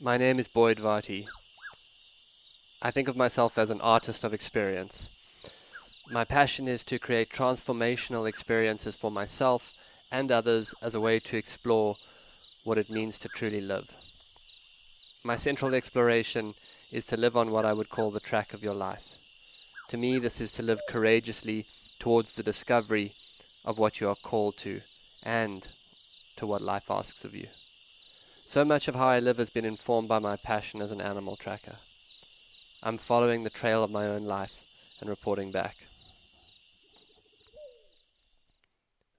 My name is Boyd Varty. I think of myself as an artist of experience. My passion is to create transformational experiences for myself and others as a way to explore what it means to truly live. My central exploration is to live on what I would call the track of your life. To me, this is to live courageously towards the discovery of what you are called to and to what life asks of you. So much of how I live has been informed by my passion as an animal tracker. I'm following the trail of my own life and reporting back.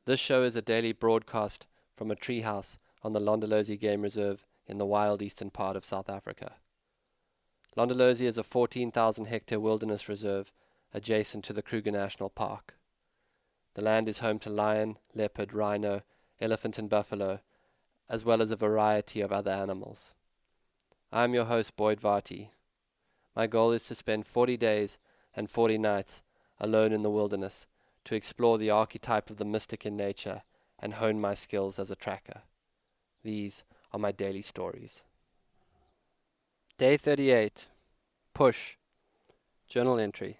This show is a daily broadcast from a treehouse on the Londolozi Game Reserve in the wild eastern part of South Africa. Londolozi is a 14,000 hectare wilderness reserve adjacent to the Kruger National Park. The land is home to lion, leopard, rhino, elephant and buffalo, as well as a variety of other animals. I am your host, Boyd Varty. My goal is to spend 40 days and 40 nights alone in the wilderness to explore the archetype of the mystic in nature and hone my skills as a tracker. These are my daily stories. Day 38. Push. Journal entry.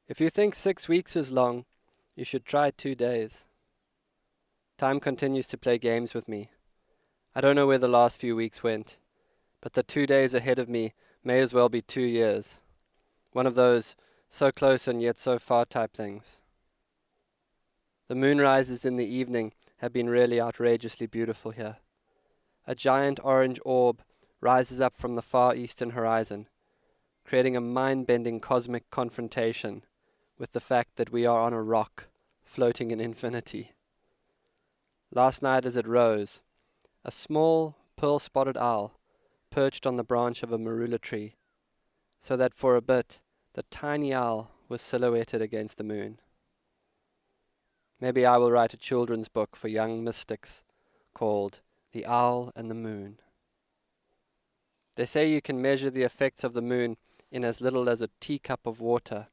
If you think 6 weeks is long, you should try 2 days. Time continues to play games with me. I don't know where the last few weeks went, but the 2 days ahead of me may as well be 2 years. One of those so close and yet so far type things. The moonrises in the evening have been really outrageously beautiful here. A giant orange orb rises up from the far eastern horizon, creating a mind-bending cosmic confrontation with the fact that we are on a rock floating in infinity. Last night as it rose, a small pearl-spotted owl perched on the branch of a Marula tree, so that for a bit the tiny owl was silhouetted against the moon. Maybe I will write a children's book for young mystics called The Owl and the Moon. They say you can measure the effects of the moon in as little as a teacup of water.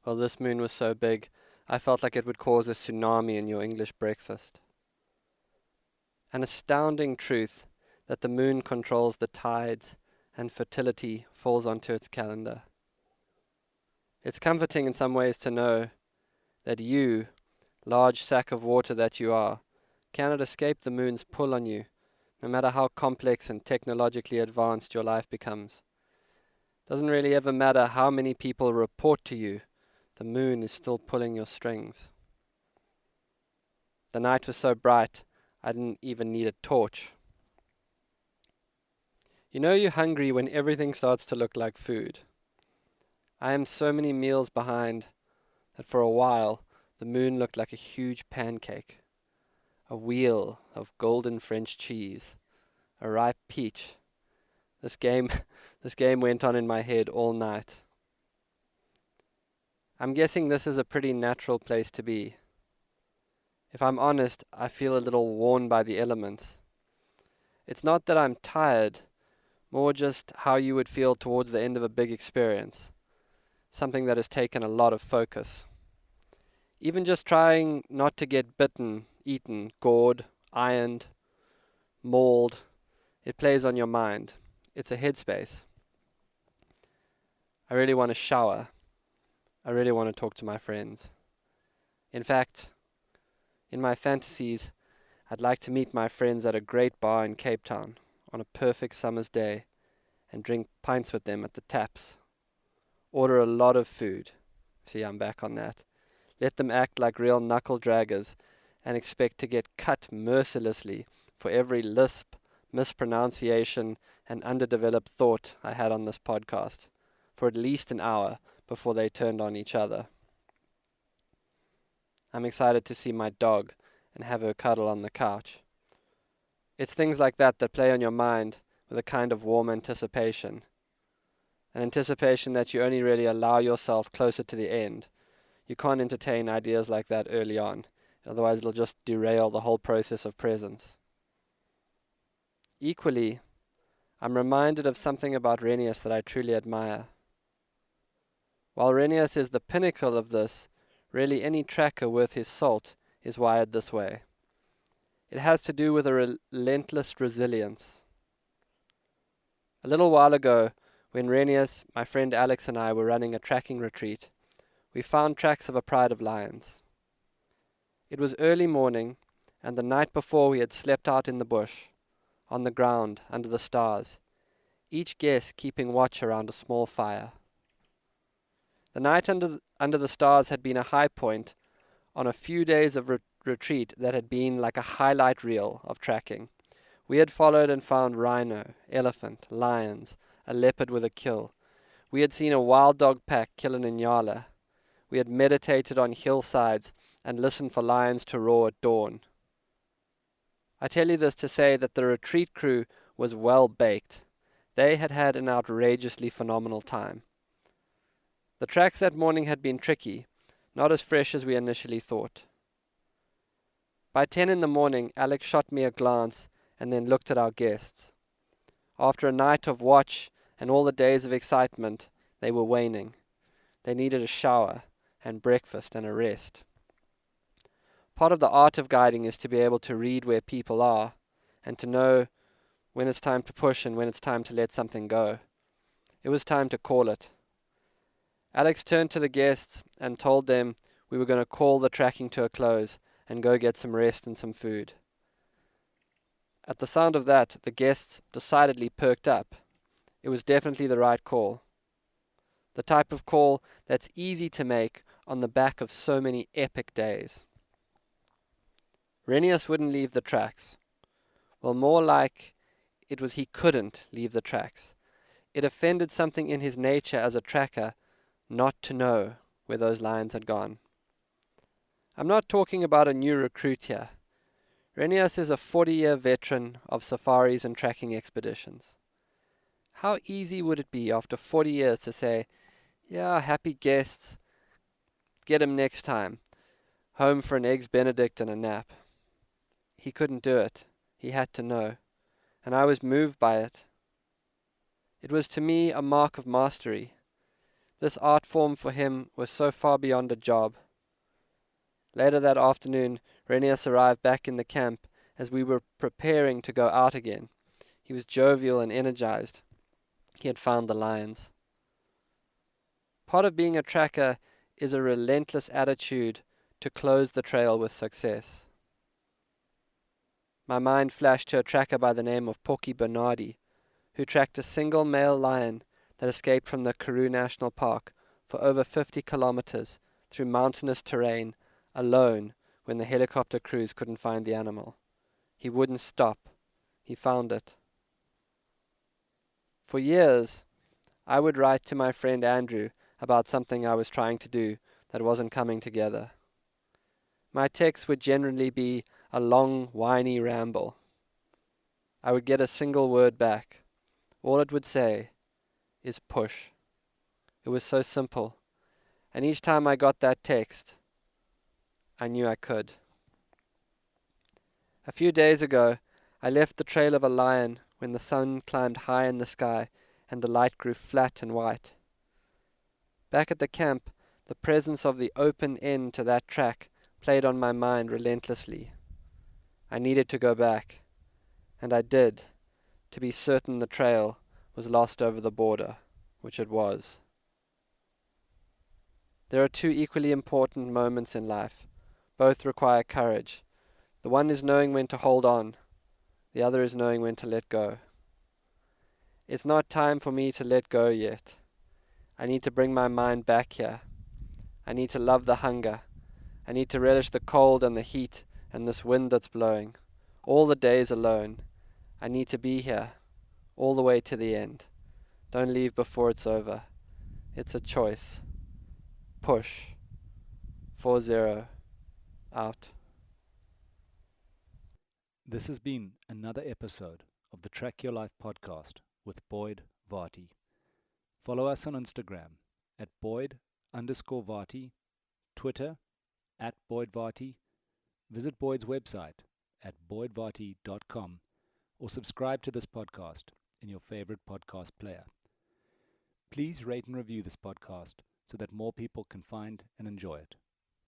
Well, this moon was so big, I felt like it would cause a tsunami in your English breakfast. An astounding truth that the moon controls the tides and fertility falls onto its calendar. It's comforting in some ways to know that you, large sack of water that you are, cannot escape the moon's pull on you, no matter how complex and technologically advanced your life becomes. Doesn't really ever matter how many people report to you, the moon is still pulling your strings. The night was so bright, I didn't even need a torch. You know you're hungry when everything starts to look like food. I am so many meals behind that for a while the moon looked like a huge pancake, a wheel of golden French cheese, a ripe peach. This game went on in my head all night. I'm guessing this is a pretty natural place to be. If I'm honest, I feel a little worn by the elements. It's not that I'm tired, more just how you would feel towards the end of a big experience, something that has taken a lot of focus. Even just trying not to get bitten, eaten, gored, ironed, mauled, it plays on your mind. It's a headspace. I really want to shower. I really want to talk to my friends. In fact, in my fantasies, I'd like to meet my friends at a great bar in Cape Town on a perfect summer's day and drink pints with them at the taps. Order a lot of food. See, I'm back on that. Let them act like real knuckle draggers and expect to get cut mercilessly for every lisp, mispronunciation, and underdeveloped thought I had on this podcast for at least an hour before they turned on each other. I'm excited to see my dog and have her cuddle on the couch. It's things like that that play on your mind with a kind of warm anticipation. An anticipation that you only really allow yourself closer to the end. You can't entertain ideas like that early on, otherwise it'll just derail the whole process of presence. Equally, I'm reminded of something about Renias that I truly admire. While Renias is the pinnacle of this, really any tracker worth his salt is wired this way. It has to do with a relentless resilience. A little while ago, when Renias, my friend Alex, and I were running a tracking retreat, we found tracks of a pride of lions. It was early morning, and the night before we had slept out in the bush, on the ground, under the stars, each guest keeping watch around a small fire. The night under the stars had been a high point on a few days of retreat that had been like a highlight reel of tracking. We had followed and found rhino, elephant, lions, a leopard with a kill. We had seen a wild dog pack kill an inyala. We had meditated on hillsides and listened for lions to roar at dawn. I tell you this to say that the retreat crew was well baked. They had had an outrageously phenomenal time. The tracks that morning had been tricky, not as fresh as we initially thought. By 10 in the morning, Alex shot me a glance and then looked at our guests. After a night of watch and all the days of excitement, they were waning. They needed a shower and breakfast and a rest. Part of the art of guiding is to be able to read where people are and to know when it's time to push and when it's time to let something go. It was time to call it. Alex turned to the guests and told them we were going to call the tracking to a close and go get some rest and some food. At the sound of that, the guests decidedly perked up. It was definitely the right call. The type of call that's easy to make on the back of so many epic days. Renias wouldn't leave the tracks. Well, more like it was he couldn't leave the tracks. It offended something in his nature as a tracker not to know where those lions had gone. I'm not talking about a new recruit here. Renias is a 40-year veteran of safaris and tracking expeditions. How easy would it be after 40 years to say, yeah, happy guests, get him next time, home for an Eggs Benedict and a nap. He couldn't do it. He had to know. And I was moved by it. It was to me a mark of mastery. This art form for him was so far beyond a job. Later that afternoon, Renias arrived back in the camp as we were preparing to go out again. He was jovial and energized. He had found the lions. Part of being a tracker is a relentless attitude to close the trail with success. My mind flashed to a tracker by the name of Porky Bernardi, who tracked a single male lion that escaped from the Karoo National Park for over 50 kilometers through mountainous terrain alone when the helicopter crews couldn't find the animal. He wouldn't stop. He found it. For years, I would write to my friend Andrew about something I was trying to do that wasn't coming together. My texts would generally be a long, whiny ramble. I would get a single word back. All it would say is push. It was so simple. And each time I got that text, I knew I could. A few days ago, I left the trail of a lion when the sun climbed high in the sky and the light grew flat and white. Back at the camp, the presence of the open end to that track played on my mind relentlessly. I needed to go back, and I did, to be certain the trail was lost over the border, which it was. There are two equally important moments in life. Both require courage. The one is knowing when to hold on. The other is knowing when to let go. It's not time for me to let go yet. I need to bring my mind back here. I need to love the hunger. I need to relish the cold and the heat and this wind that's blowing. All the days alone. I need to be here, all the way to the end. Don't leave before it's over. It's a choice. Push. 4-0. Out. This has been another episode of the Track Your Life podcast with Boyd Varty. Follow us on Instagram at Boyd_Varty, Twitter at Boyd Varty. Visit Boyd's website at boydvarty.com or subscribe to this podcast in your favorite podcast player. Please rate and review this podcast so that more people can find and enjoy it.